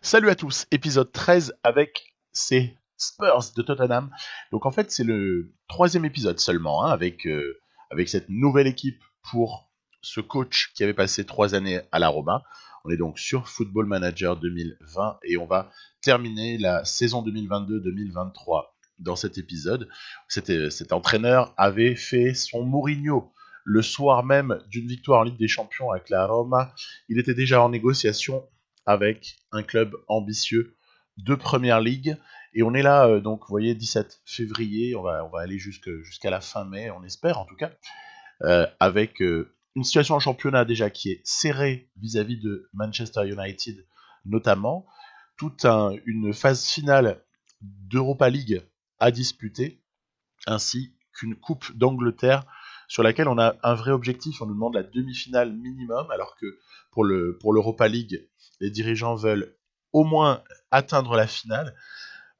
Salut à tous, épisode 13 avec ces Spurs de Tottenham. Donc en fait c'est le troisième épisode seulement avec cette nouvelle équipe pour ce coach qui avait passé 3 années à la Roma. On est donc sur Football Manager 2020 et on va terminer la saison 2022-2023 dans cet épisode. Cet entraîneur avait fait son Mourinho le soir même d'une victoire en Ligue des Champions avec la Roma. Il était déjà en négociation avec un club ambitieux de première ligue. Et on est là, donc vous voyez, 17 février, on va aller jusqu'à la fin mai, on espère en tout cas, avec une situation en championnat déjà qui est serrée vis-à-vis de Manchester United notamment, une phase finale d'Europa League à disputer, ainsi qu'une Coupe d'Angleterre sur laquelle on a un vrai objectif. On nous demande la demi-finale minimum, alors que pour l'Europa League, les dirigeants veulent au moins atteindre la finale.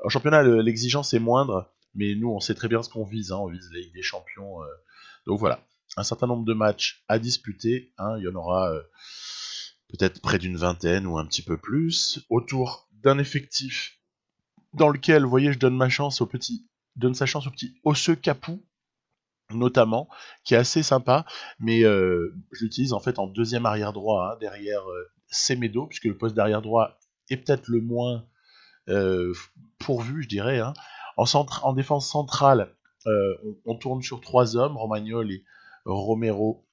En championnat, l'exigence est moindre, mais nous, on sait très bien ce qu'on vise. On vise la Ligue des Champions. Donc voilà, un certain nombre de matchs à disputer. Il y en aura peut-être près d'une vingtaine ou un petit peu plus, autour d'un effectif dans lequel, vous voyez, je donne sa chance au petit Osseux Capou, notamment, qui est assez sympa, mais je l'utilise en fait en deuxième arrière droit, derrière Semedo, puisque le poste d'arrière droit est peut-être le moins euh, pourvu, je dirais. En défense centrale, on tourne sur 3 hommes, Romagnol et Romero,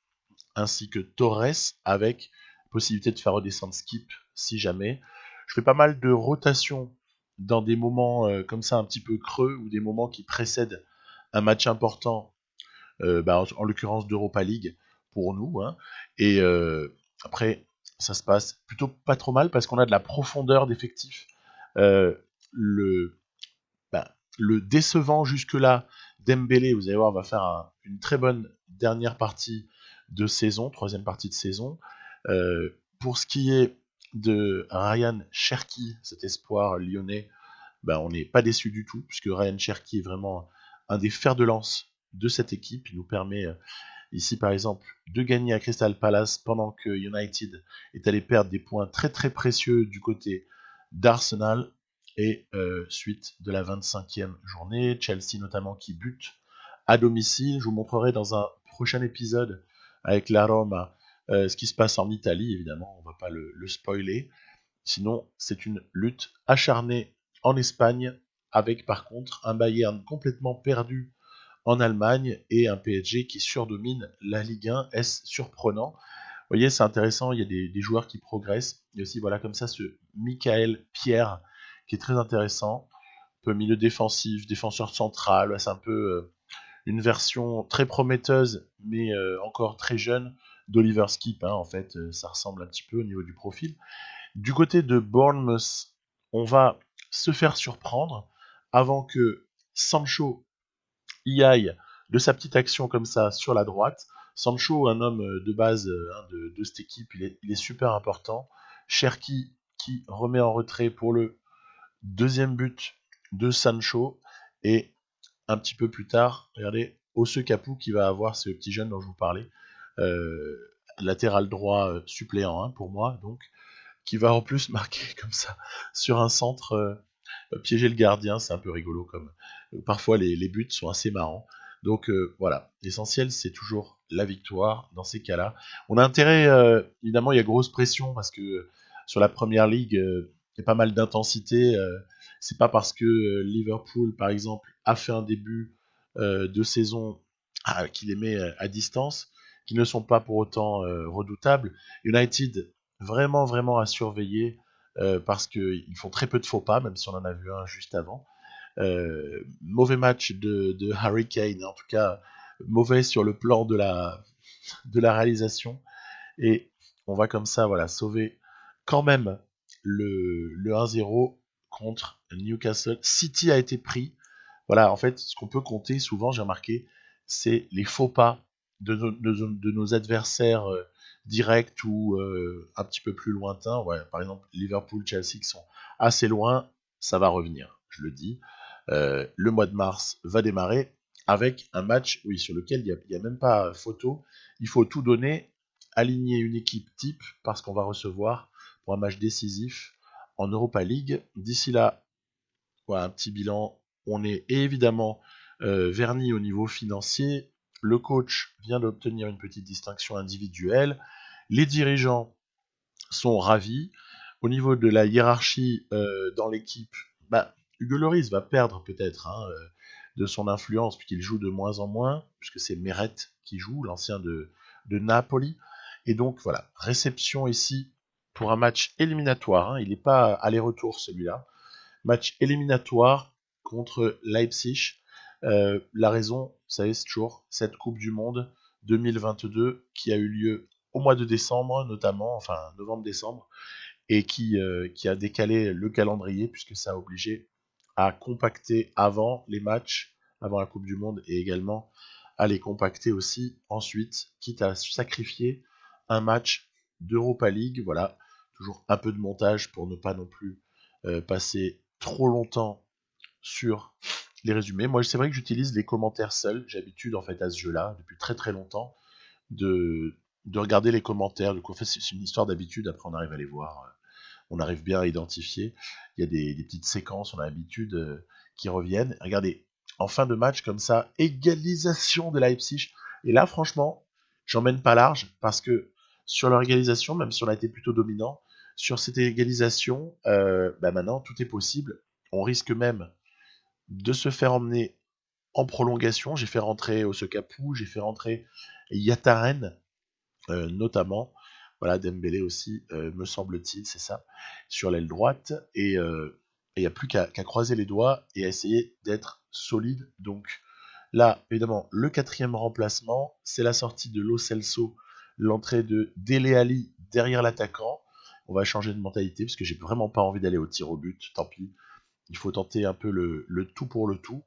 ainsi que Torres, avec possibilité de faire redescendre Skip si jamais. Je fais pas mal de rotation dans des moments comme ça un petit peu creux, ou des moments qui précèdent un match important, en l'occurrence d'Europa League pour nous. Et après, ça se passe plutôt pas trop mal parce qu'on a de la profondeur d'effectifs. Euh, le, le décevant jusque-là, Dembélé, vous allez voir, va faire une très bonne dernière partie de saison, troisième partie de saison. Pour ce qui est de Ryan Cherki, cet espoir lyonnais, on n'est pas déçu du tout, puisque Ryan Cherki est vraiment un des fers de lance de cette équipe. Il nous permet ici, par exemple, de gagner à Crystal Palace pendant que United est allé perdre des points très très précieux du côté d'Arsenal. Et suite de la 25e journée, Chelsea notamment qui bute à domicile. Je vous montrerai dans un prochain épisode avec la Roma ce qui se passe en Italie, évidemment, on ne va pas le spoiler. Sinon, c'est une lutte acharnée en Espagne, avec par contre un Bayern complètement perdu en Allemagne et un PSG qui surdomine la Ligue 1. Est-ce surprenant? Vous voyez, c'est intéressant, il y a des joueurs qui progressent. Il y a aussi, voilà, comme ça, ce Michael Pierre qui est très intéressant. Un peu milieu défensif, défenseur central, c'est un peu une version très prometteuse, mais encore très jeune d'Oliver Skip. En fait, ça ressemble un petit peu au niveau du profil. Du côté de Bournemouth, on va se faire surprendre avant que Sancho y aille de sa petite action comme ça sur la droite. Sancho, un homme de base de cette équipe, il est super important. Cherki qui remet en retrait pour le deuxième but de Sancho. Et un petit peu plus tard, regardez, Osseux Capou qui va avoir ce petit jeune dont je vous parlais, latéral droit suppléant pour moi, donc, qui va en plus marquer comme ça sur un centre, piéger le gardien. C'est un peu rigolo, comme parfois les buts sont assez marrants. Donc voilà, l'essentiel c'est toujours la victoire dans ces cas-là. On a intérêt, évidemment il y a grosse pression parce que sur la première ligue, il y a pas mal d'intensité. C'est pas parce que Liverpool par exemple a fait un début de saison qui les met à distance, qu'ils ne sont pas pour autant redoutables. United, vraiment vraiment à surveiller, parce qu'ils font très peu de faux pas, même si on en a vu un juste avant. Mauvais match de Harry Kane, en tout cas mauvais sur le plan de la réalisation. Et on va comme ça, voilà, sauver quand même le 1-0 contre Newcastle. City a été pris. Voilà, en fait, ce qu'on peut compter souvent, j'ai remarqué, c'est les faux pas de nos adversaires directs ou un petit peu plus lointains. Ouais, par exemple, Liverpool, Chelsea qui sont assez loin, ça va revenir, je le dis. Le mois de mars va démarrer avec un match, oui, sur lequel il n'y a même pas photo. Il faut tout donner, aligner une équipe type, parce qu'on va recevoir pour un match décisif en Europa League. D'ici là, voilà, un petit bilan. On est évidemment verni au niveau financier. Le coach vient d'obtenir une petite distinction individuelle. Les dirigeants sont ravis. Au niveau de la hiérarchie dans l'équipe, Hugo Lloris va perdre peut-être de son influence puisqu'il joue de moins en moins, puisque c'est Meret qui joue, l'ancien de Napoli. Et donc voilà, réception ici pour un match éliminatoire. Il n'est pas aller-retour celui-là. Match éliminatoire contre Leipzig. La raison, vous savez, c'est toujours cette Coupe du Monde 2022 qui a eu lieu au mois de décembre, notamment, enfin novembre-décembre, et qui a décalé le calendrier puisque ça a obligé à compacter avant les matchs, avant la Coupe du Monde, et également à les compacter aussi ensuite, quitte à sacrifier un match d'Europa League. Voilà, toujours un peu de montage pour ne pas non plus passer trop longtemps sur les résumés. Moi, c'est vrai que j'utilise les commentaires seuls. J'ai l'habitude, en fait, à ce jeu-là, depuis très très longtemps, de regarder les commentaires. Donc, en fait, c'est une histoire d'habitude. Après, on arrive à les voir. On arrive bien à identifier. Il y a des petites séquences, on a l'habitude, qui reviennent. Regardez, en fin de match, comme ça, égalisation de Leipzig. Et là, franchement, j'emmène pas large, parce que sur leur égalisation, même si on a été plutôt dominant, sur cette égalisation, maintenant, tout est possible. On risque même de se faire emmener en prolongation. J'ai fait rentrer Osakapou, j'ai fait rentrer Yataren, notamment. Voilà, Dembélé aussi, me semble-t-il, c'est ça, sur l'aile droite. Et il n'y a plus qu'à croiser les doigts et à essayer d'être solide. Donc là, évidemment, le 4e remplacement, c'est la sortie de Lo Celso, l'entrée de Dele Alli derrière l'attaquant. On va changer de mentalité parce que j'ai vraiment pas envie d'aller au tir au but. Tant pis, il faut tenter un peu le tout pour le tout.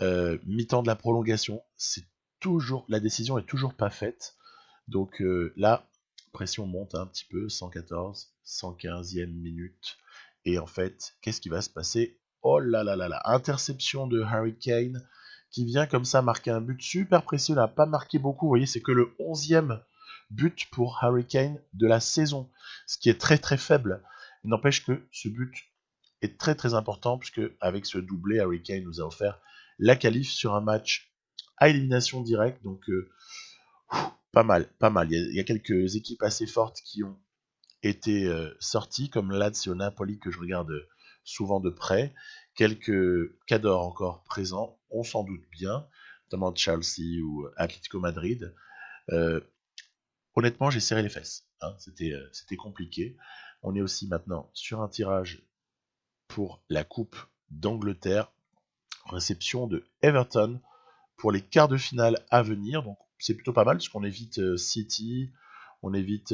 Mi-temps de la prolongation, c'est toujours, la décision est toujours pas faite. Donc là, pression monte un petit peu, 114, 115e minute. Et en fait, qu'est-ce qui va se passer? Oh là là là là, interception de Harry Kane qui vient comme ça marquer un but super précieux. Il n'a pas marqué beaucoup, vous voyez, c'est que le 11e but pour Harry Kane de la saison, ce qui est très très faible. Il n'empêche que ce but est très très important puisque avec ce doublé, Harry Kane nous a offert la qualif sur un match à élimination directe. Donc pas mal, pas mal. Il y a quelques équipes assez fortes qui ont été sorties, comme Lazio, Napoli, que je regarde souvent de près. Quelques cadors encore présents, on s'en doute bien, notamment Chelsea ou Atlético Madrid. Euh, Honnêtement, j'ai serré les fesses. C'était compliqué. On est aussi maintenant sur un tirage pour la Coupe d'Angleterre, réception de Everton pour les quarts de finale à venir. Donc c'est plutôt pas mal parce qu'on évite City, on évite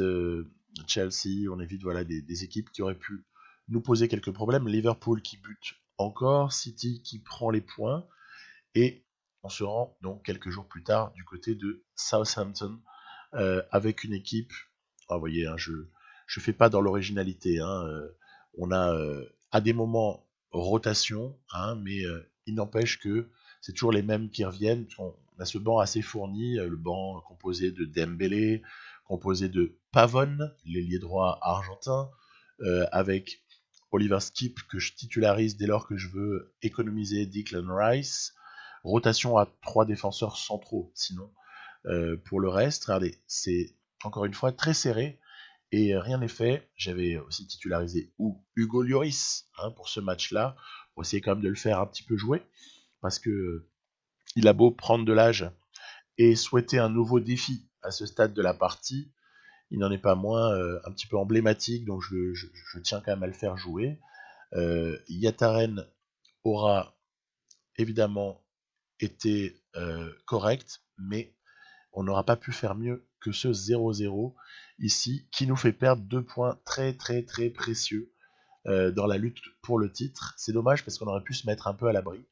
Chelsea, on évite voilà des équipes qui auraient pu nous poser quelques problèmes. Liverpool qui bute encore, City qui prend les points, et on se rend donc quelques jours plus tard du côté de Southampton avec une équipe. Vous voyez, je fais pas dans l'originalité. On a à des moments rotation, mais il n'empêche que c'est toujours les mêmes qui reviennent. On a ce banc assez fourni, le banc composé de Dembélé, composé de Pavon, l'ailier droit argentin, avec Oliver Skip que je titularise dès lors que je veux économiser Declan Rice. Rotation à 3 défenseurs centraux, sinon. Pour le reste, regardez, c'est encore une fois très serré et rien n'est fait. J'avais aussi titularisé Hugo Lloris pour ce match-là, pour essayer quand même de le faire un petit peu jouer, parce que il a beau prendre de l'âge et souhaiter un nouveau défi à ce stade de la partie, il n'en est pas moins un petit peu emblématique, donc je tiens quand même à le faire jouer. Yataren aura évidemment été correct, mais on n'aura pas pu faire mieux que ce 0-0 ici, qui nous fait perdre 2 points très très très précieux dans la lutte pour le titre. C'est dommage parce qu'on aurait pu se mettre un peu à l'abri.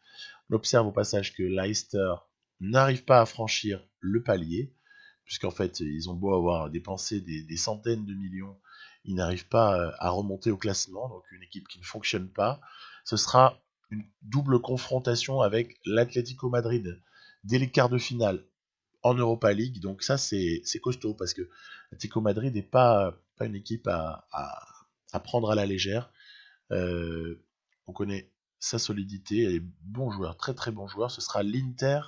On observe au passage que Leicester n'arrive pas à franchir le palier, puisqu'en fait ils ont beau avoir dépensé des centaines de millions, ils n'arrivent pas à remonter au classement, donc une équipe qui ne fonctionne pas. Ce sera une double confrontation avec l'Atlético Madrid dès les quarts de finale en Europa League, donc ça c'est costaud parce que l'Atlético Madrid n'est pas une équipe à prendre à la légère. On connaît sa solidité, elle est bon joueur, très très bon joueur. Ce sera l'Inter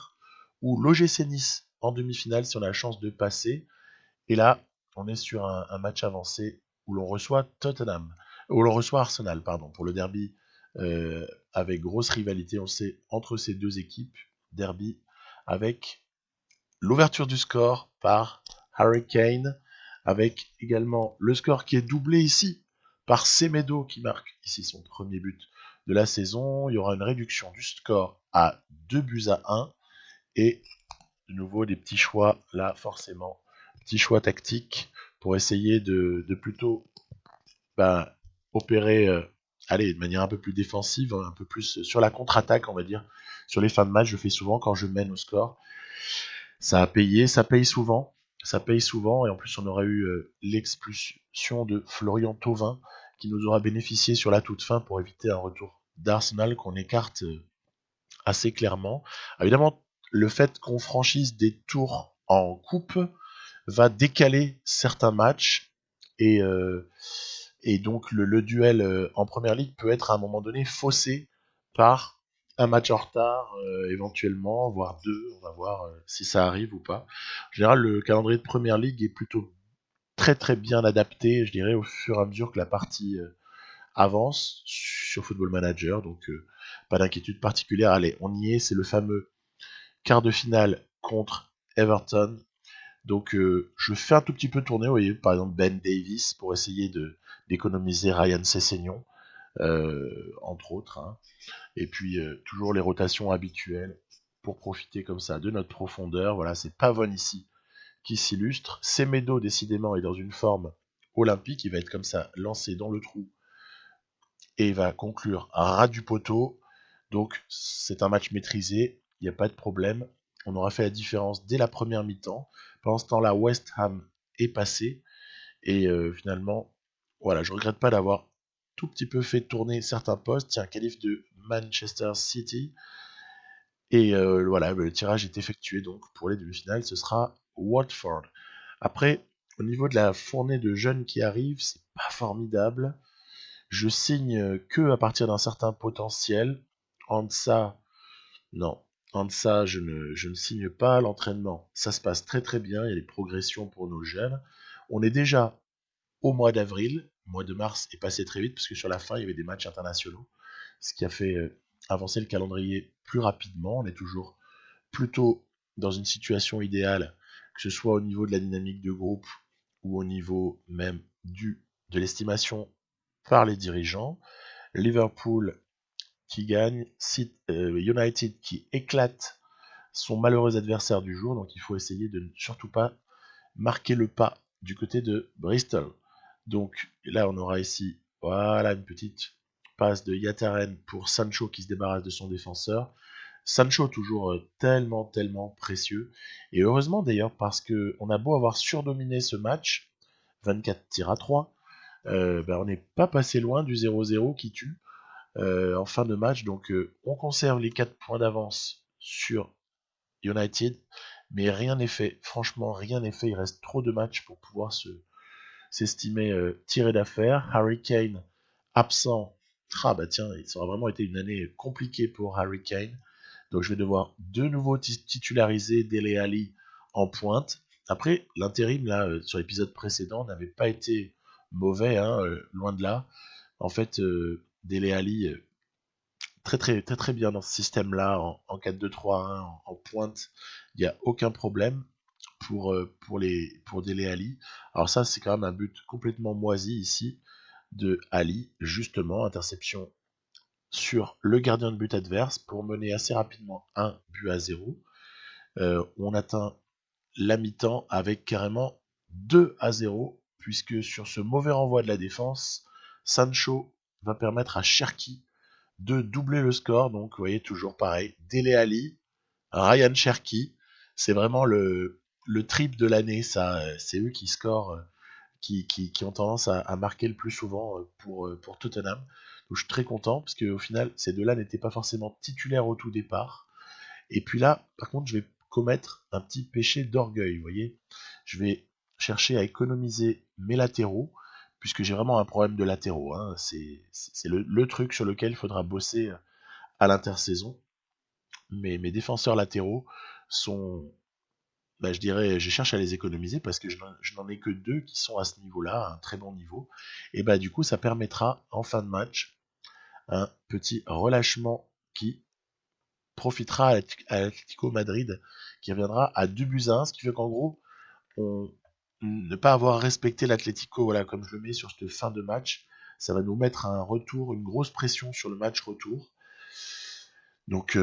ou l'OGC Nice en demi-finale si on a la chance de passer. Et là, on est sur un match avancé où l'on reçoit Tottenham, où l'on reçoit Arsenal, pardon, pour le derby avec grosse rivalité, on sait, entre ces deux équipes. Derby avec l'ouverture du score par Harry Kane, avec également le score qui est doublé ici par Semedo qui marque ici son premier but de la saison. Il y aura une réduction du score à 2-1 et de nouveau des petits choix là forcément, petits choix tactiques pour essayer de plutôt opérer allez, de manière un peu plus défensive, un peu plus sur la contre-attaque on va dire. Sur les fins de match je fais souvent quand je mène au score. Ça a payé, ça paye souvent. Ça paye souvent, et en plus on aura eu l'expulsion de Florian Thauvin qui nous aura bénéficié sur la toute fin pour éviter un retour d'Arsenal qu'on écarte assez clairement. Évidemment, le fait qu'on franchisse des tours en coupe va décaler certains matchs et, donc le duel en première ligue peut être à un moment donné faussé par un match en retard, éventuellement, voire deux, on va voir si ça arrive ou pas. En général, le calendrier de première ligue est plutôt très très bien adapté, je dirais, au fur et à mesure que la partie avance sur Football Manager, donc pas d'inquiétude particulière. Allez, on y est, c'est le fameux quart de finale contre Everton. Donc je fais un tout petit peu tourner, vous voyez, par exemple Ben Davis pour essayer d'économiser Ryan Sessegnon, entre autres. Hein. Et puis toujours les rotations habituelles pour profiter comme ça de notre profondeur. Voilà, c'est Pavone ici qui s'illustre. Semedo décidément est dans une forme olympique, il va être comme ça lancé dans le trou et il va conclure à ras du poteau. Donc c'est un match maîtrisé, il n'y a pas de problème. On aura fait la différence dès la première mi-temps. Pendant ce temps-là, West Ham est passé. Et finalement, voilà, je regrette pas d'avoir tout petit peu fait tourner certains postes. Tiens, qualif de Manchester City. Et voilà, le tirage est effectué. Donc pour les demi-finales, ce sera Watford. Après, au niveau de la fournée de jeunes qui arrivent, c'est pas formidable. Je signe que à partir d'un certain potentiel. En deçà, non. En deçà, je ne signe pas. L'entraînement, ça se passe très très bien. Il y a des progressions pour nos jeunes. On est déjà au mois d'avril. Le mois de mars est passé très vite parce que sur la fin, il y avait des matchs internationaux. Ce qui a fait avancer le calendrier plus rapidement. On est toujours plutôt dans une situation idéale, que ce soit au niveau de la dynamique de groupe ou au niveau même de l'estimation par les dirigeants. Liverpool qui gagne, United qui éclate son malheureux adversaire du jour, donc il faut essayer de ne surtout pas marquer le pas du côté de Bristol. Donc là on aura ici, voilà, une petite passe de Yataren pour Sancho qui se débarrasse de son défenseur. Sancho toujours tellement tellement précieux, et heureusement d'ailleurs parce que on a beau avoir surdominé ce match, 24 tirs à 3, on n'est pas passé loin du 0-0 qui tue en fin de match, donc on conserve les 4 points d'avance sur United, mais rien n'est fait, franchement rien n'est fait, il reste trop de matchs pour pouvoir s'estimer tiré d'affaire. Harry Kane absent, ah bah tiens, ça aura vraiment été une année compliquée pour Harry Kane, donc je vais devoir de nouveau titulariser Dele Alli en pointe. Après, l'intérim là sur l'épisode précédent n'avait pas été mauvais, hein, loin de là. En fait, Dele Alli très très très très bien dans ce système-là en 4-2-3-1 en pointe. Il n'y a aucun problème pour Dele Alli. Alors ça, c'est quand même un but complètement moisi ici de Ali, justement, interception sur le gardien de but adverse pour mener assez rapidement 1-0. On atteint la mi-temps avec carrément 2-0, puisque sur ce mauvais renvoi de la défense, Sancho va permettre à Cherki de doubler le score. Donc vous voyez, toujours pareil, Dele Alli, Ryan Cherki, c'est vraiment le trip de l'année, ça. C'est eux qui scorent, qui ont tendance à marquer le plus souvent pour Tottenham. Donc je suis très content, parce qu'au final, ces deux-là n'étaient pas forcément titulaires au tout départ. Et puis là, par contre, je vais commettre un petit péché d'orgueil, vous voyez. Je vais chercher à économiser mes latéraux, puisque j'ai vraiment un problème de latéraux. Hein. C'est le truc sur lequel il faudra bosser à l'intersaison. Mais mes défenseurs latéraux sont, je dirais, je cherche à les économiser parce que je n'en ai que 2 qui sont à ce niveau-là, à un très bon niveau. Et du coup, ça permettra en fin de match un petit relâchement qui profitera à l'Atlético Madrid, qui reviendra à 2-1, ce qui fait qu'en gros, ne pas avoir respecté l'Atlético, voilà, comme je le mets sur cette fin de match, ça va nous mettre un retour, une grosse pression sur le match retour. Donc,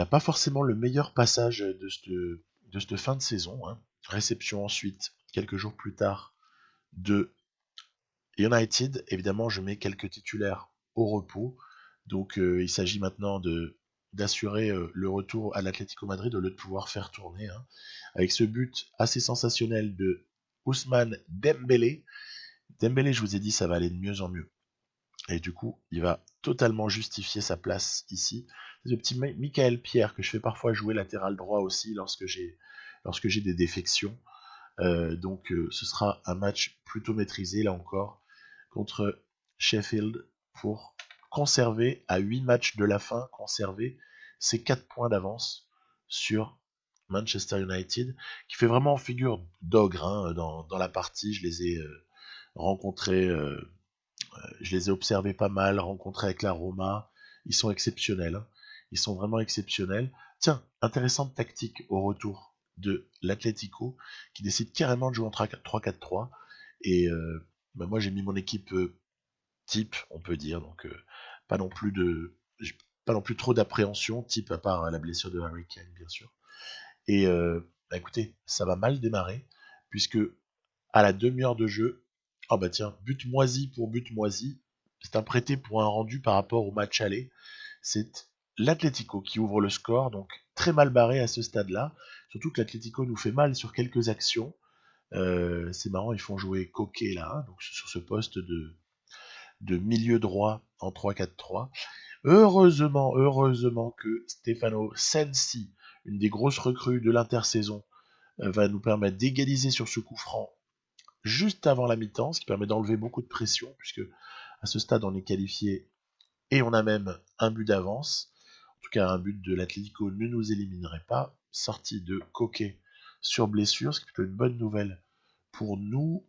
pas forcément le meilleur passage de cette fin de saison. Hein. Réception ensuite, quelques jours plus tard, de United. Évidemment, je mets quelques titulaires au repos. Donc, il s'agit maintenant d'assurer le retour à l'Atlético Madrid au lieu de pouvoir faire tourner. Hein. Avec ce but assez sensationnel de Ousmane Dembélé. Dembélé, je vous ai dit, ça va aller de mieux en mieux. Et du coup, il va totalement justifier sa place ici. C'est le petit Michael Pierre que je fais parfois jouer latéral droit aussi lorsque j'ai des défections. Donc ce sera un match plutôt maîtrisé là encore contre Sheffield pour conserver à 8 matchs de la fin, conserver ses 4 points d'avance sur Manchester United, qui fait vraiment figure d'ogre hein, dans la partie. Je les ai rencontrés, je les ai observés pas mal, rencontrés avec la Roma. Ils sont exceptionnels. Hein. Ils sont vraiment exceptionnels. Tiens, intéressante tactique au retour de l'Atlético qui décide carrément de jouer en 3-4-3. Et moi j'ai mis mon équipe type, on peut dire. Donc pas non plus pas non plus trop d'appréhension, type à part la blessure de Harry Kane bien sûr. Et écoutez, ça va mal démarrer puisque à la demi-heure de jeu, oh tiens, but moisi pour but moisi, c'est un prêté pour un rendu par rapport au match aller. C'est l'Atlético qui ouvre le score, donc très mal barré à ce stade-là. Surtout que l'Atlético nous fait mal sur quelques actions. C'est marrant, ils font jouer Coquet là, hein, donc sur ce poste de milieu droit en 3-4-3. Heureusement que Stefano Sensi, une des grosses recrues de l'intersaison, va nous permettre d'égaliser sur ce coup franc juste avant la mi-temps, ce qui permet d'enlever beaucoup de pression, puisque à ce stade on est qualifié et on a même un but d'avance. En tout cas, un but de l'Atlético ne nous éliminerait pas. Sortie de Coquet sur blessure, ce qui est plutôt une bonne nouvelle pour nous.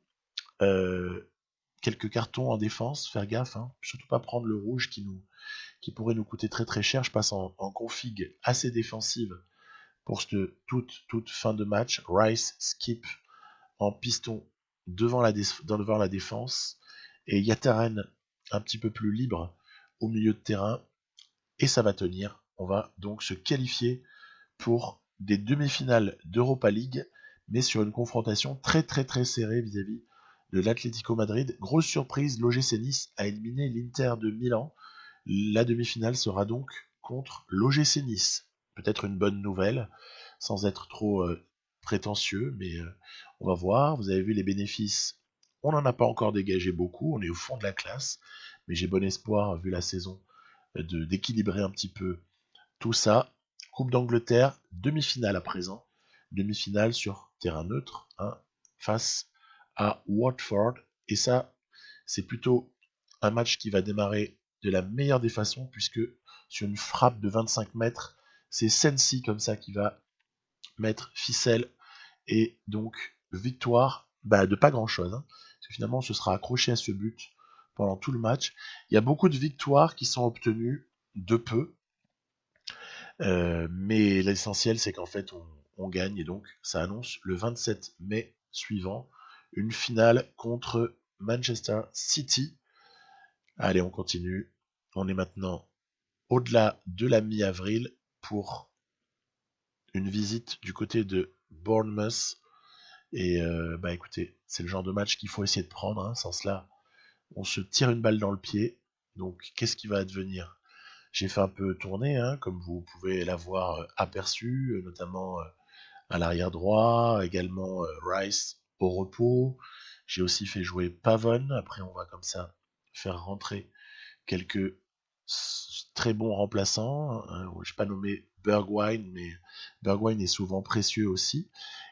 Quelques cartons en défense, faire gaffe, hein. Surtout pas prendre le rouge qui pourrait nous coûter très très cher. Je passe en config assez défensive pour cette toute fin de match. Rice skip en piston devant la défense et Yataren un petit peu plus libre au milieu de terrain et ça va tenir. On va donc se qualifier pour des demi-finales d'Europa League mais sur une confrontation très très très serrée vis-à-vis de l'Atlético Madrid. Grosse surprise, l'OGC Nice a éliminé l'Inter de Milan. La demi-finale sera donc contre l'OGC Nice. Peut-être une bonne nouvelle, sans être trop prétentieux, mais on va voir. Vous avez vu les bénéfices. On n'en a pas encore dégagé beaucoup, on est au fond de la classe, mais j'ai bon espoir, vu la saison, d'équilibrer un petit peu tout ça. Coupe d'Angleterre, demi-finale à présent. Demi-finale sur terrain neutre, hein, face à Watford. Et ça, c'est plutôt un match qui va démarrer de la meilleure des façons, puisque sur une frappe de 25 mètres, c'est Sensi comme ça qui va mettre ficelle et donc victoire de pas grand chose. Hein, parce que finalement, on se sera accroché à ce but pendant tout le match. Il y a beaucoup de victoires qui sont obtenues de peu, mais l'essentiel c'est qu'en fait on gagne et donc ça annonce le 27 mai suivant une finale contre Manchester City. Allez, on continue. On est maintenant au-delà de la mi-avril pour une visite du côté de Bournemouth. Et écoutez, c'est le genre de match qu'il faut essayer de prendre. Hein. Sans cela, on se tire une balle dans le pied. Donc, qu'est-ce qui va advenir? J'ai fait un peu tourner, hein, comme vous pouvez l'avoir aperçu, notamment à l'arrière droit, également Rice au repos. J'ai aussi fait jouer Pavon. Après, on va comme ça faire rentrer quelques très bons remplaçants. Je n'ai pas nommé Bergwijn, mais Bergwijn est souvent précieux aussi.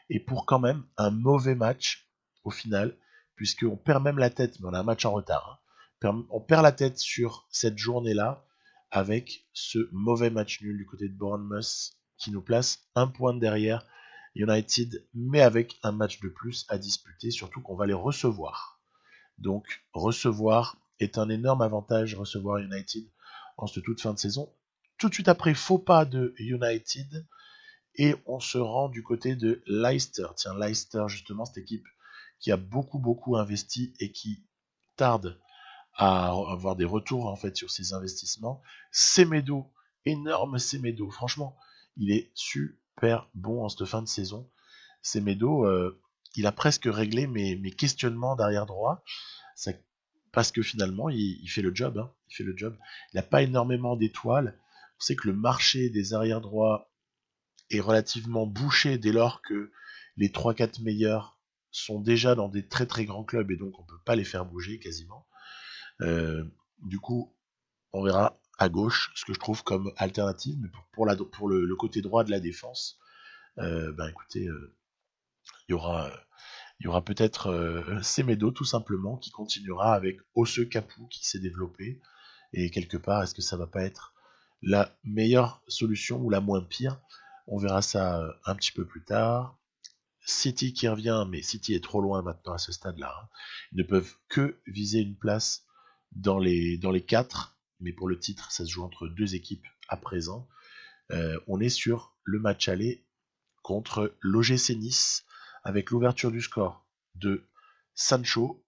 Et pour quand même un mauvais match au final, puisqu'on perd même la tête, mais on a un match en retard. On perd la tête sur cette journée-là avec ce mauvais match nul du côté de Bournemouth qui nous place un point derrière United, mais avec un match de plus à disputer, surtout qu'on va les recevoir. Donc recevoir est un énorme avantage, recevoir United en cette toute fin de saison. Tout de suite après, faux pas de United, et on se rend du côté de Leicester. Tiens, Leicester, justement, cette équipe qui a beaucoup investi et qui tarde à avoir des retours en fait sur ses investissements. Semedo, énorme Semedo, franchement, il est super bon en cette fin de saison. Semedo, il a presque réglé mes questionnements d'arrière droit, ça, parce que finalement, il fait le job. Il fait le job. Il n'a pas énormément d'étoiles. On sait que le marché des arrière droits est relativement bouché dès lors que les 3-4 meilleurs sont déjà dans des très grands clubs et donc on ne peut pas les faire bouger quasiment. Du coup, on verra à gauche ce que je trouve comme alternative, mais pour le côté droit de la défense, écoutez, il y aura peut-être Semedo tout simplement qui continuera avec Osseux Capou qui s'est développé, et quelque part, est-ce que ça va pas être la meilleure solution ou la moins pire? On verra ça un petit peu plus tard. City qui revient, mais City est trop loin maintenant à ce stade-là. Ils ne peuvent que viser une place dans les 4, mais pour le titre, ça se joue entre deux équipes à présent. On est sur le match aller contre l'OGC Nice, avec l'ouverture du score de Sancho,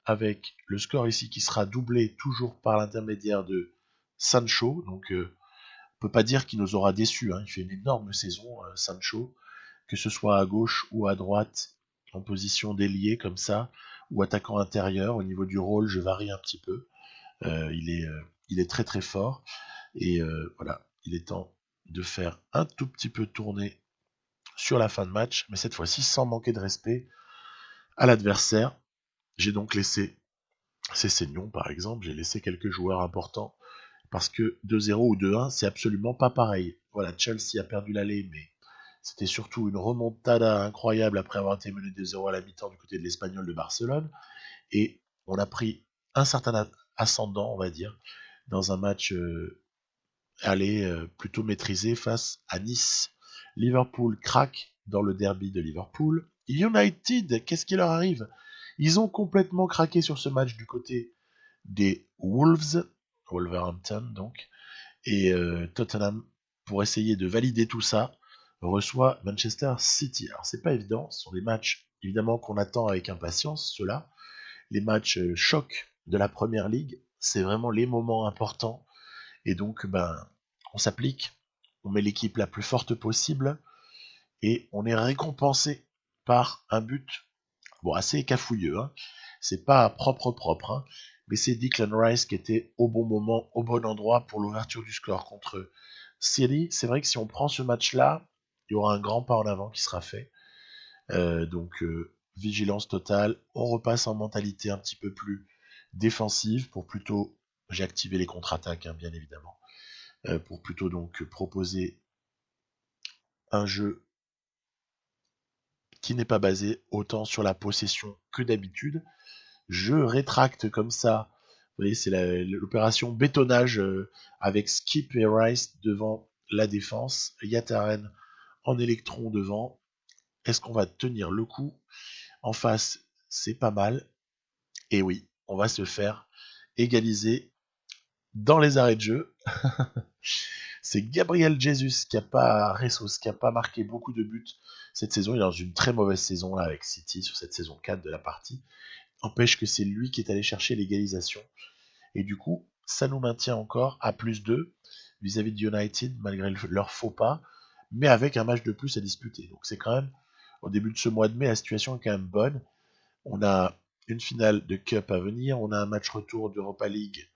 avec le score ici qui sera doublé toujours par l'intermédiaire de Sancho. Donc on peut pas dire qu'il nous aura déçus. Il fait une énorme saison, Sancho, que ce soit à gauche ou à droite, en position d'ailier comme ça, ou attaquant intérieur. Au niveau du rôle, je varie un petit peu. Il est très fort. Et voilà, il est temps de faire un tout petit peu tourner sur la fin de match, mais cette fois-ci sans manquer de respect à l'adversaire. J'ai donc laissé Cessignon, par exemple, j'ai laissé quelques joueurs importants, parce que 2-0 ou 2-1, c'est absolument pas pareil. Voilà, Chelsea a perdu l'aller, mais c'était surtout une remontada incroyable après avoir été mené 2-0 à la mi-temps du côté de l'Espagnol de Barcelone, et on a pris un certain ascendant, on va dire, dans un match plutôt maîtrisé face à Nice. Liverpool craque dans le derby de Liverpool. United, qu'est-ce qui leur arrive? Ils ont complètement craqué sur ce match du côté des Wolverhampton donc, et Tottenham, pour essayer de valider tout ça, reçoit Manchester City. Alors c'est pas évident, ce sont des matchs évidemment qu'on attend avec impatience, ceux-là. Les matchs chocs de la Première Ligue, c'est vraiment les moments importants, et donc on s'applique, on met l'équipe la plus forte possible, et on est récompensé par un but assez cafouilleux, c'est pas propre, mais c'est Declan Rice qui était au bon moment, au bon endroit pour l'ouverture du score contre City. C'est vrai que si on prend ce match-là, il y aura un grand pas en avant qui sera fait. Donc vigilance totale, on repasse en mentalité un petit peu plus défensive pour plutôt, j'ai activé les contre-attaques bien évidemment, pour plutôt donc proposer un jeu qui n'est pas basé autant sur la possession que d'habitude. Je rétracte comme ça. Vous voyez, c'est l'opération bétonnage avec Skip et Rice devant la défense. Yataren en électron devant. Est-ce qu'on va tenir le coup? En face, c'est pas mal. Et oui, on va se faire égaliser dans les arrêts de jeu. C'est Gabriel Jesus qui a pas marqué beaucoup de buts cette saison. Il est dans une très mauvaise saison là avec City sur cette saison 4 de la partie. Empêche que c'est lui qui est allé chercher l'égalisation. Et du coup, ça nous maintient encore à +2 vis-à-vis de United, malgré leur faux pas, mais avec un match de plus à disputer. Donc c'est quand même, au début de ce mois de mai, la situation est quand même bonne. On a une finale de Cup à venir, on a un match retour d'Europa League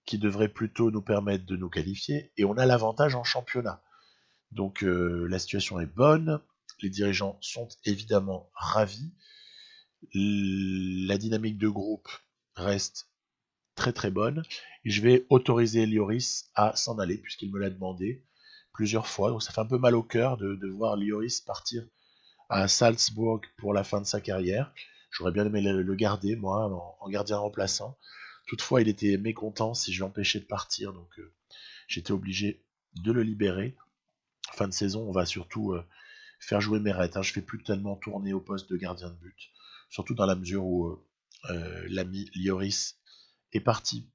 qui devrait plutôt nous permettre de nous qualifier, et on a l'avantage en championnat. Donc la situation est bonne, les dirigeants sont évidemment ravis, la dynamique de groupe reste très bonne, et je vais autoriser Lloris à s'en aller, puisqu'il me l'a demandé plusieurs fois, donc ça fait un peu mal au cœur de voir Lloris partir à Salzbourg pour la fin de sa carrière. J'aurais bien aimé le garder, moi, en gardien remplaçant. Toutefois, il était mécontent si je l'empêchais de partir, donc j'étais obligé de le libérer. Fin de saison, on va surtout faire jouer Meret. Hein. Je fais plus tellement tourner au poste de gardien de but, surtout dans la mesure où l'ami Lloris est parti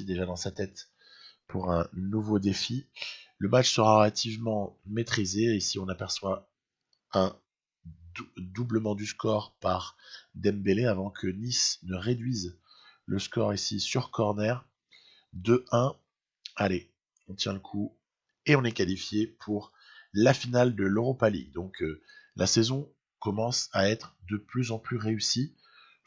déjà dans sa tête pour un nouveau défi. Le match sera relativement maîtrisé. Ici, on aperçoit un doublement du score par Dembélé avant que Nice ne réduise le score ici sur corner. 2-1. Allez, on tient le coup et on est qualifié pour la finale de l'Europa League. Donc la saison commence à être de plus en plus réussie.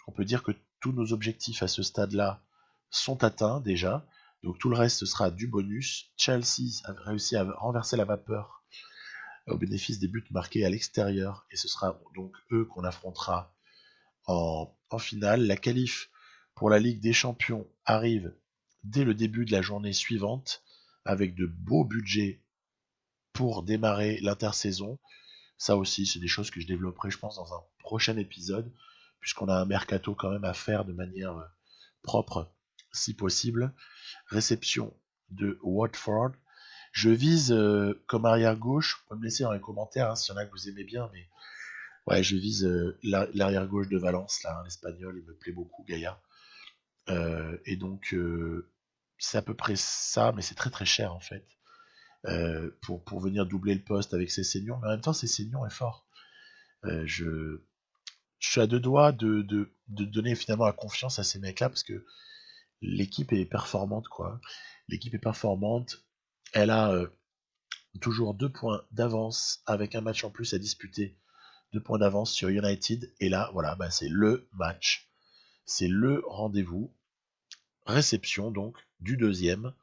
On peut dire que tous nos objectifs à ce stade-là sont atteints déjà. Donc tout le reste ce sera du bonus. Chelsea a réussi à renverser la vapeur au bénéfice des buts marqués à l'extérieur. Et ce sera donc eux qu'on affrontera en finale. La qualif pour la Ligue des Champions arrive dès le début de la journée suivante avec de beaux budgets pour démarrer l'intersaison. Ça aussi, c'est des choses que je développerai, je pense, dans un prochain épisode, puisqu'on a un mercato quand même à faire de manière propre, si possible. Réception de Watford. Je vise comme arrière gauche, vous pouvez me laisser dans les commentaires hein, s'il y en a que vous aimez bien, mais ouais, je vise l'arrière gauche de Valence, là, hein, l'espagnol, il me plaît beaucoup, Gaïa. Et donc, c'est à peu près ça, mais c'est très très cher en fait, pour venir doubler le poste avec Cessignon. Mais en même temps, Cessignon est fort. Je suis à deux doigts de donner finalement la confiance à ces mecs-là parce que l'équipe est performante, quoi. L'équipe est performante. Elle a toujours 2 points d'avance avec un match en plus à disputer. 2 points d'avance sur United. Et là, voilà, bah, c'est le match. C'est le rendez-vous. Réception donc du deuxième.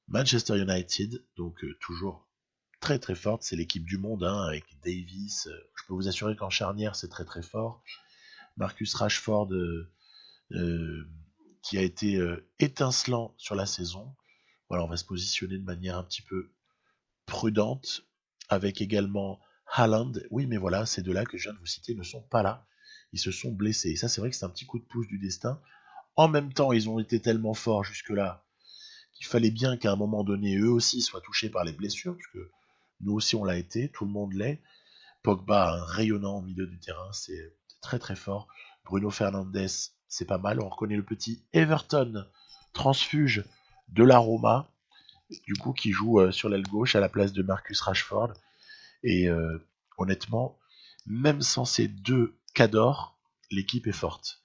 Manchester United, donc toujours très très forte. C'est l'équipe du monde hein, avec Davis. Je peux vous assurer qu'en charnière, c'est très très fort. Marcus Rashford qui a été étincelant sur la saison. Voilà, on va se positionner de manière un petit peu prudente, avec également Haaland. Oui, mais voilà, ces deux-là que je viens de vous citer ne sont pas là. Ils se sont blessés. Et ça, c'est vrai que c'est un petit coup de pouce du destin. En même temps, ils ont été tellement forts jusque-là qu'il fallait bien qu'à un moment donné, eux aussi soient touchés par les blessures, puisque nous aussi on l'a été, tout le monde l'est. Pogba, un rayonnant au milieu du terrain, c'est très très fort. Bruno Fernandes, c'est pas mal. On reconnaît le petit Everton, transfuge de la Roma, du coup qui joue sur l'aile gauche à la place de Marcus Rashford. Et honnêtement, même sans ces deux cadors, l'équipe est forte.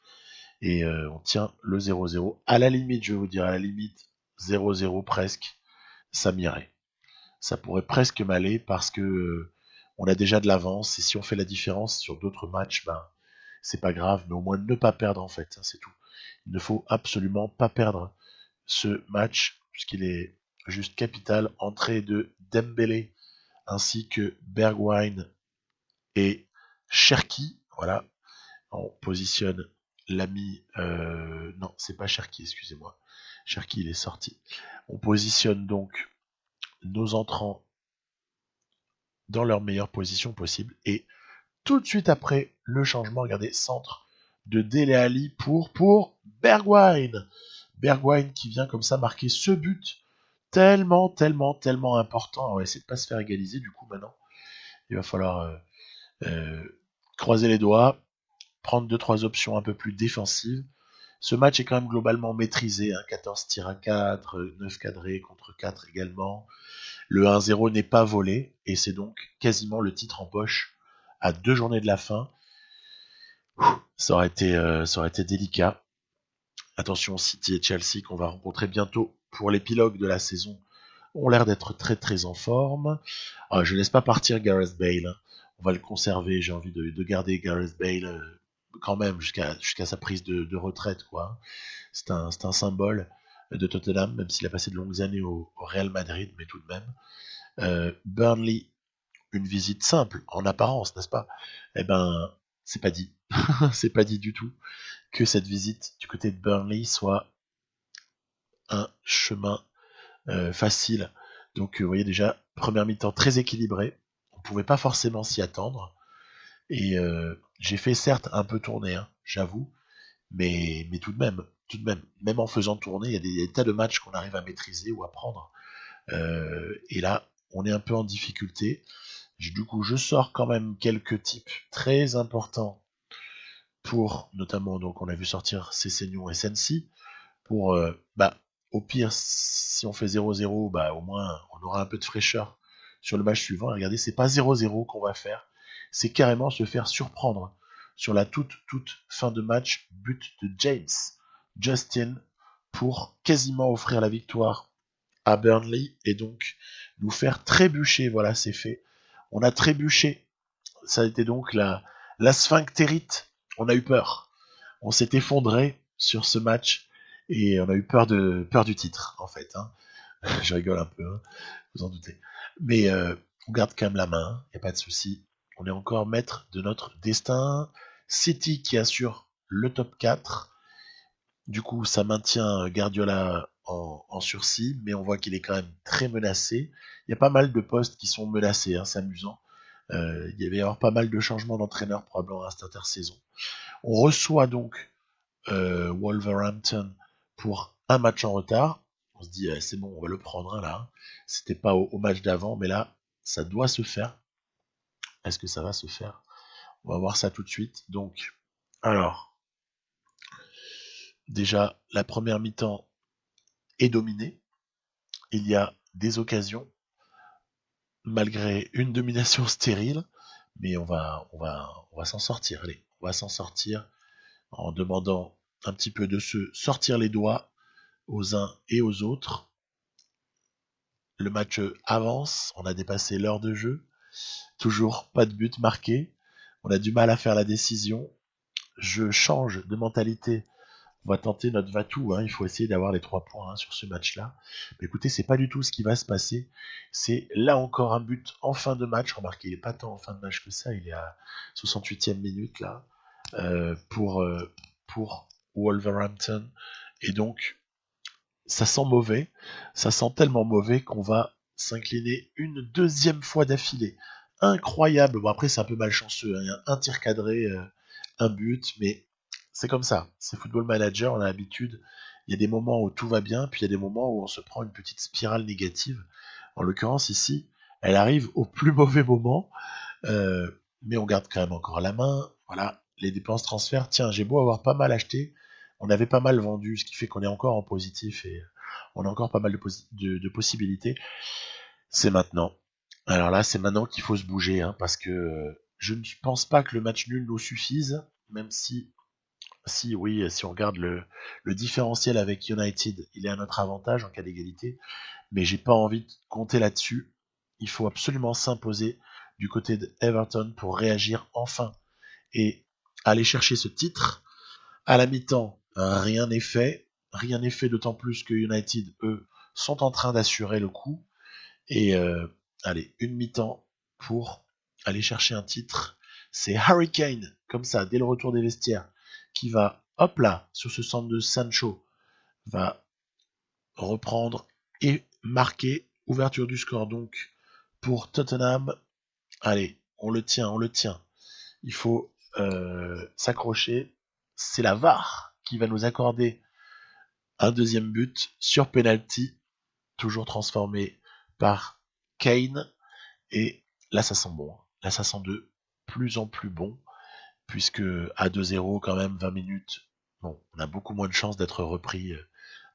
Et on tient le 0-0. À la limite, je vais vous dire, à la limite, 0-0 presque, ça m'irait. Ça pourrait presque m'aller parce que on a déjà de l'avance et si on fait la différence sur d'autres matchs, ben c'est pas grave, mais au moins ne pas perdre en fait, hein, c'est tout. Il ne faut absolument pas perdre ce match puisqu'il est juste capital. Entrée de Dembélé ainsi que Bergwijn et Cherki. Voilà, on positionne l'ami. Non, c'est pas Cherki, excusez-moi. Cherki, il est sorti. On positionne donc nos entrants dans leur meilleure position possible. Et tout de suite après le changement, regardez, centre de Dele Alli pour Bergwijn. Bergwijn qui vient comme ça marquer ce but tellement, tellement, tellement important. On va essayer de ne pas se faire égaliser du coup maintenant. Il va falloir croiser les doigts, prendre 2-3 options un peu plus défensives. Ce match est quand même globalement maîtrisé, hein, 14 tirs à 4, 9 cadrés contre 4 également. Le 1-0 n'est pas volé et c'est donc quasiment le titre en poche à 2 journées de la fin. Ça aurait été délicat. Attention, City et Chelsea qu'on va rencontrer bientôt pour l'épilogue de la saison ont l'air d'être très très en forme. Je ne laisse pas partir Gareth Bale. Hein. On va le conserver. J'ai envie de garder Gareth Bale quand même jusqu'à sa prise de retraite. Quoi. C'est un symbole de Tottenham, même s'il a passé de longues années au Real Madrid, mais tout de même. Burnley, une visite simple, en apparence, n'est-ce pas? Eh ben, c'est pas dit. C'est pas dit du tout que cette visite du côté de Burnley soit un chemin facile. Donc, vous voyez déjà, première mi-temps très équilibrée. On ne pouvait pas forcément s'y attendre. Et j'ai fait certes un peu tourner, hein, j'avoue, mais tout de même en faisant tourner, il y a des tas de matchs qu'on arrive à maîtriser ou à prendre. Et là, on est un peu en difficulté. Du coup, je sors quand même quelques types très importants pour, notamment, donc on a vu sortir Cessignon et Sensi, pour, au pire, si on fait 0-0, au moins on aura un peu de fraîcheur sur le match suivant. Et regardez, c'est pas 0-0 qu'on va faire, c'est carrément se faire surprendre sur la toute fin de match, but de James Justin pour quasiment offrir la victoire à Burnley et donc nous faire trébucher. Voilà, c'est fait. On a trébuché. Ça a été donc la sphinctérite. On a eu peur. On s'est effondré sur ce match et on a eu peur du titre en fait. Hein. Je rigole un peu, hein, vous en doutez. Mais on garde quand même la main, il n'y a pas de souci. On est encore maître de notre destin. City qui assure le top 4. Du coup, ça maintient Guardiola en sursis, mais on voit qu'il est quand même très menacé. Il y a pas mal de postes qui sont menacés, hein, c'est amusant. Il va y avoir pas mal de changements d'entraîneur probablement à cette intersaison. On reçoit donc Wolverhampton pour un match en retard. On se dit, c'est bon, on va le prendre hein, là. C'était pas au match d'avant, mais là, ça doit se faire. Est-ce que ça va se faire? On va voir ça tout de suite. Donc, alors, déjà, la première mi-temps est dominée. Il y a des occasions, malgré une domination stérile, mais on va s'en sortir. Allez, on va s'en sortir en demandant un petit peu de se sortir les doigts aux uns et aux autres. Le match avance, on a dépassé l'heure de jeu, toujours pas de but marqué, on a du mal à faire la décision. Je change de mentalité, on va tenter notre va-tout, hein. Il faut essayer d'avoir les 3 points hein, sur ce match-là. Mais écoutez, c'est pas du tout ce qui va se passer. C'est là encore un but en fin de match. Remarquez, il est pas tant en fin de match que ça, il est à 68e minute là, pour Wolverhampton. Et donc, ça sent mauvais, ça sent tellement mauvais qu'on va s'incliner une deuxième fois d'affilée. Incroyable. Bon après c'est un peu malchanceux, hein. Il y a un tir cadré, un but, mais c'est comme ça. C'est Football Manager, on a l'habitude. Il y a des moments où tout va bien, puis il y a des moments où on se prend une petite spirale négative. En l'occurrence ici, elle arrive au plus mauvais moment, euh, mais on garde quand même encore la main. Voilà, les dépenses transferts. Tiens, j'ai beau avoir pas mal acheté, on avait pas mal vendu, ce qui fait qu'on est encore en positif et on a encore pas mal de possibilités. C'est maintenant. Alors là, c'est maintenant qu'il faut se bouger, hein, parce que je ne pense pas que le match nul nous suffise, même si oui, si on regarde le différentiel avec United, il est à notre avantage en cas d'égalité, mais j'ai pas envie de compter là-dessus. Il faut absolument s'imposer du côté de Everton pour réagir enfin et aller chercher ce titre. À la mi-temps, rien n'est fait. Rien n'est fait, d'autant plus que United, eux, sont en train d'assurer le coup. Et allez, une mi-temps pour aller chercher un titre. C'est Harry Kane, comme ça, dès le retour des vestiaires, qui va, hop là, sur ce centre de Sancho, va reprendre et marquer. Ouverture du score donc pour Tottenham. Allez, on le tient, on le tient. Il faut s'accrocher. C'est la VAR qui va nous accorder un deuxième but sur penalty, toujours transformé par Kane. Et là, ça sent bon. Là, ça sent de plus en plus bon, puisque à 2-0, quand même, 20 minutes, bon, on a beaucoup moins de chances d'être repris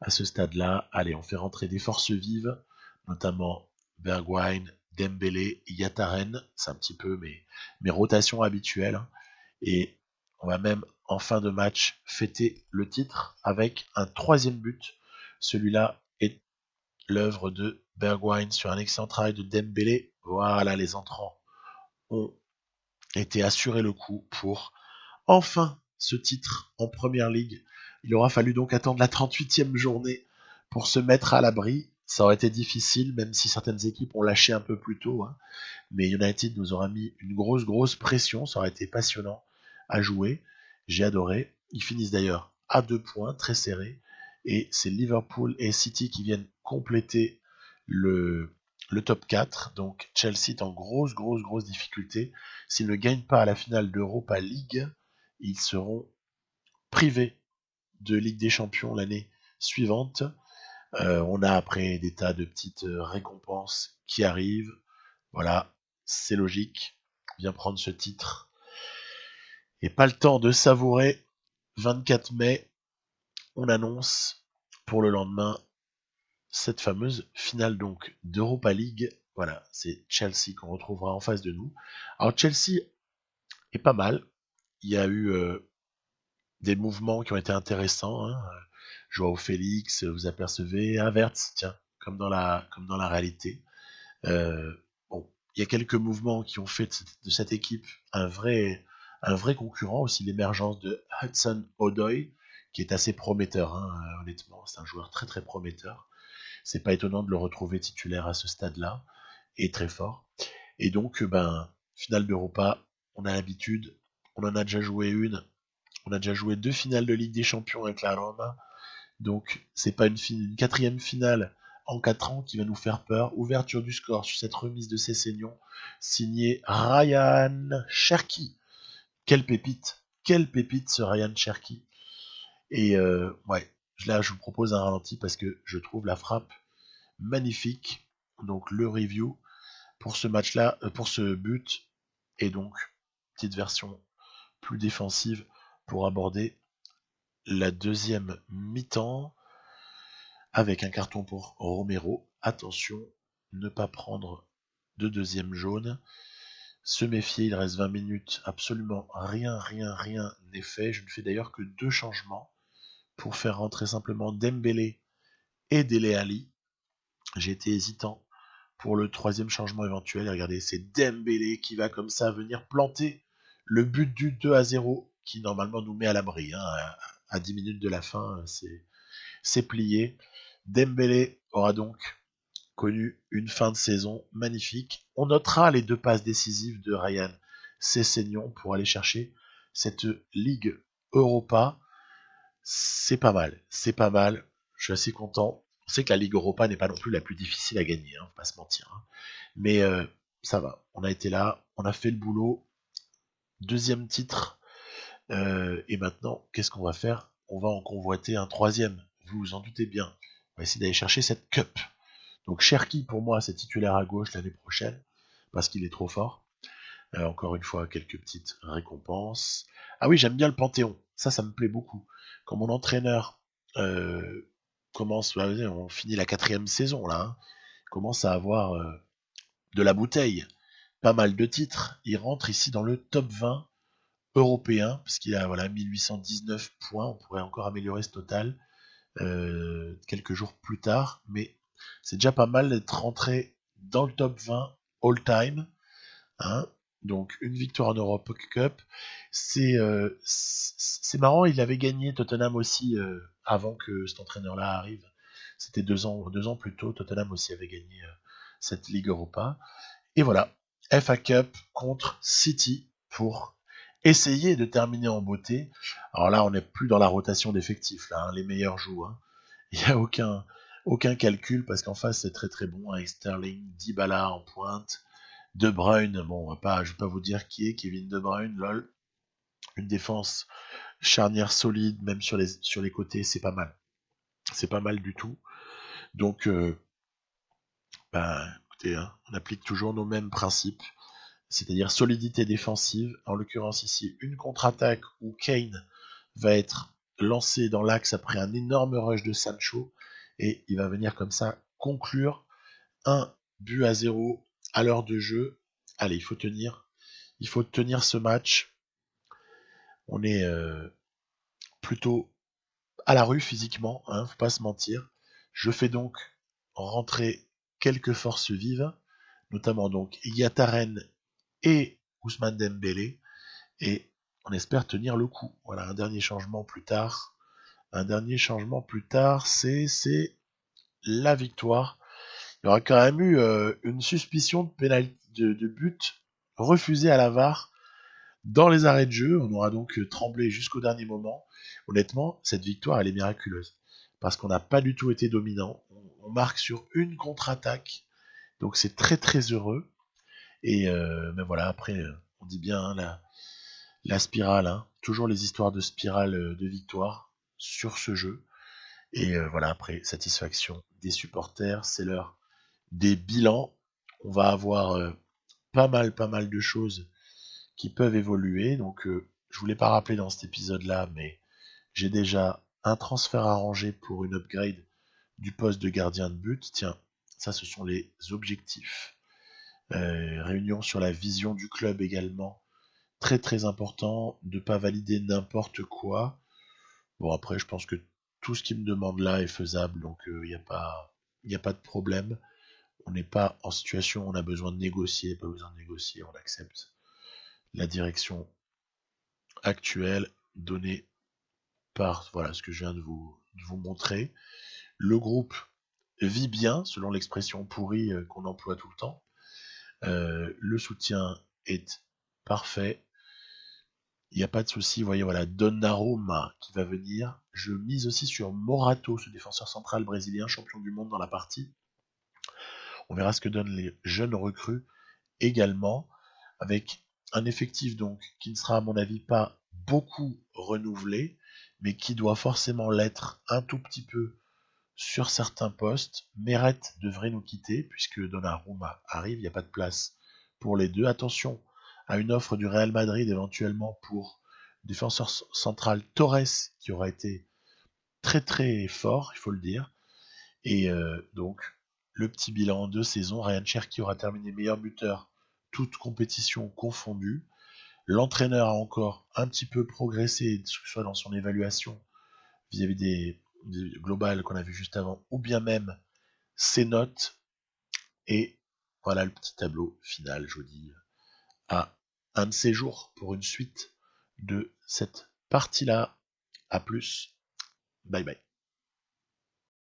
à ce stade-là. Allez, on fait rentrer des forces vives, notamment Bergwijn, Dembélé, Yataren, c'est un petit peu mes rotations habituelles. Hein. Et on va même, en fin de match, fêter le titre avec un troisième but. Celui-là est l'œuvre de Bergwijn sur un excellent travail de Dembélé. Voilà, les entrants ont été assurés le coup pour enfin ce titre en première ligue. Il aura fallu donc attendre la 38e journée pour se mettre à l'abri. Ça aurait été difficile, même si certaines équipes ont lâché un peu plus tôt. Hein. Mais United nous aura mis une grosse pression. Ça aurait été passionnant à jouer. J'ai adoré. Ils finissent d'ailleurs à 2 points, très serrés. Et c'est Liverpool et City qui viennent compléter le, le top 4. Donc Chelsea est en grosse difficulté. S'ils ne gagnent pas à la finale d'Europa League, ils seront privés de Ligue des Champions l'année suivante. On a après des tas de petites récompenses qui arrivent. Voilà, c'est logique. Bien prendre ce titre. Et pas le temps de savourer. 24 mai, on annonce pour le lendemain cette fameuse finale donc d'Europa League. Voilà, c'est Chelsea qu'on retrouvera en face de nous. Alors Chelsea est pas mal. Il y a eu des mouvements qui ont été intéressants. Hein. Joao Félix, vous apercevez, Havertz, tiens, comme dans la réalité. Bon, il y a quelques mouvements qui ont fait de cette équipe un vrai concurrent. Aussi l'émergence de Hudson-Odoi, qui est assez prometteur, hein, honnêtement. C'est un joueur très prometteur. C'est pas étonnant de le retrouver titulaire à ce stade-là, et très fort. Et donc, finale d'Europa, on a l'habitude, on en a déjà joué une, on a déjà joué 2 finales de Ligue des Champions avec la Roma, donc c'est pas une quatrième finale en 4 ans qui va nous faire peur. Ouverture du score sur cette remise de Cessignon, signé Ryan Cherki. Quelle pépite ce Ryan Cherki. Et ouais, là je vous propose un ralenti parce que je trouve la frappe magnifique. Donc le review pour ce match-là, pour ce but, et donc petite version plus défensive pour aborder la deuxième mi-temps avec un carton pour Romero. Attention, ne pas prendre de deuxième jaune. Se méfier, il reste 20 minutes, absolument rien n'est fait. Je ne fais d'ailleurs que 2 changements pour faire rentrer simplement Dembélé et Dele Alli. J'ai été hésitant pour le 3e changement éventuel. Et regardez, c'est Dembélé qui va comme ça venir planter le but du 2-0 qui normalement nous met à l'abri. Hein. À 10 minutes de la fin, c'est plié. Dembélé aura donc connu une fin de saison magnifique. On notera les 2 passes décisives de Ryan Sessegnon pour aller chercher cette Ligue Europa. C'est pas mal. Je suis assez content. On sait que la Ligue Europa n'est pas non plus la plus difficile à gagner, hein, faut pas se mentir. Hein. Mais ça va. On a été là, on a fait le boulot. 2e titre. Et maintenant, qu'est-ce qu'on va faire? On va en convoiter un 3e. Vous vous en doutez bien. On va essayer d'aller chercher cette cup. Donc Cherki, pour moi, c'est titulaire à gauche l'année prochaine, parce qu'il est trop fort. Encore une fois, quelques petites récompenses. Ah oui, j'aime bien le Panthéon. Ça me plaît beaucoup. Quand mon entraîneur commence, on finit la 4e saison là, hein, commence à avoir de la bouteille, pas mal de titres. Il rentre ici dans le top 20 européen, parce qu'il a 1819 points. On pourrait encore améliorer ce total quelques jours plus tard, mais c'est déjà pas mal d'être rentré dans le top 20 all-time. Hein. Donc une victoire en Europe Cup. C'est marrant, il avait gagné Tottenham aussi avant que cet entraîneur-là arrive. C'était 2 ans plus tôt, Tottenham aussi avait gagné cette Ligue Europa. Et voilà, FA Cup contre City pour essayer de terminer en beauté. Alors là, on n'est plus dans la rotation d'effectifs, là, hein, les meilleurs jouent. Hein. Il n'y a aucun calcul parce qu'en face c'est très bon avec Sterling, Dybala en pointe, De Bruyne, bon, je vais pas vous dire qui est Kevin De Bruyne, lol. Une défense charnière solide, même sur les côtés, c'est pas mal. C'est pas mal du tout. Donc, écoutez, hein, on applique toujours nos mêmes principes, c'est-à-dire solidité défensive. En l'occurrence ici, une contre-attaque où Kane va être lancé dans l'axe après un énorme rush de Sancho et il va venir comme ça conclure 1-0 à l'heure de jeu. Allez, il faut tenir ce match. On est plutôt à la rue physiquement, hein, faut pas se mentir. Je fais donc rentrer quelques forces vives, notamment donc Iataren et Ousmane Dembélé, et on espère tenir le coup. Voilà, un dernier changement plus tard, c'est la victoire. Il y aura quand même eu une suspicion de pénalité de but refusé à la VAR dans les arrêts de jeu. On aura donc tremblé jusqu'au dernier moment. Honnêtement, cette victoire, elle est miraculeuse. Parce qu'on n'a pas du tout été dominant. On marque sur une contre-attaque. Donc c'est très très heureux. Et mais voilà, après, on dit bien hein, la spirale, hein, toujours les histoires de spirale de victoire sur ce jeu. Et voilà, après, satisfaction des supporters, c'est l'heure des bilans. On va avoir pas mal de choses qui peuvent évoluer. Donc, je voulais pas rappeler dans cet épisode-là, mais j'ai déjà un transfert arrangé pour une upgrade du poste de gardien de but. Tiens, ça, ce sont les objectifs. Réunion sur la vision du club également. Très très important de pas valider n'importe quoi. Bon, après, je pense que tout ce qu'il me demande là est faisable, donc il n'y a pas de problème. On n'est pas en situation où on a besoin de négocier, pas besoin de négocier, on accepte la direction actuelle donnée par voilà ce que je viens de vous montrer. Le groupe vit bien, selon l'expression pourrie qu'on emploie tout le temps. Le soutien est parfait. Il n'y a pas de souci. Vous voyez, voilà, Donnarumma qui va venir. Je mise aussi sur Morato, ce défenseur central brésilien, champion du monde dans la partie. On verra ce que donnent les jeunes recrues également, avec un effectif donc qui ne sera à mon avis pas beaucoup renouvelé, mais qui doit forcément l'être un tout petit peu sur certains postes. Meret devrait nous quitter puisque Donnarumma arrive, il n'y a pas de place pour les deux. Attention à une offre du Real Madrid éventuellement pour défenseur central Torres qui aura été très très fort, il faut le dire. Et donc le petit bilan de saison, Ryan Cherki aura terminé meilleur buteur, toutes compétitions confondues. L'entraîneur a encore un petit peu progressé, que ce soit dans son évaluation vis-à-vis des globales qu'on a vu juste avant, ou bien même ses notes. Et voilà le petit tableau final, je vous dis, à un de ces jours pour une suite de cette partie-là. A plus, bye bye.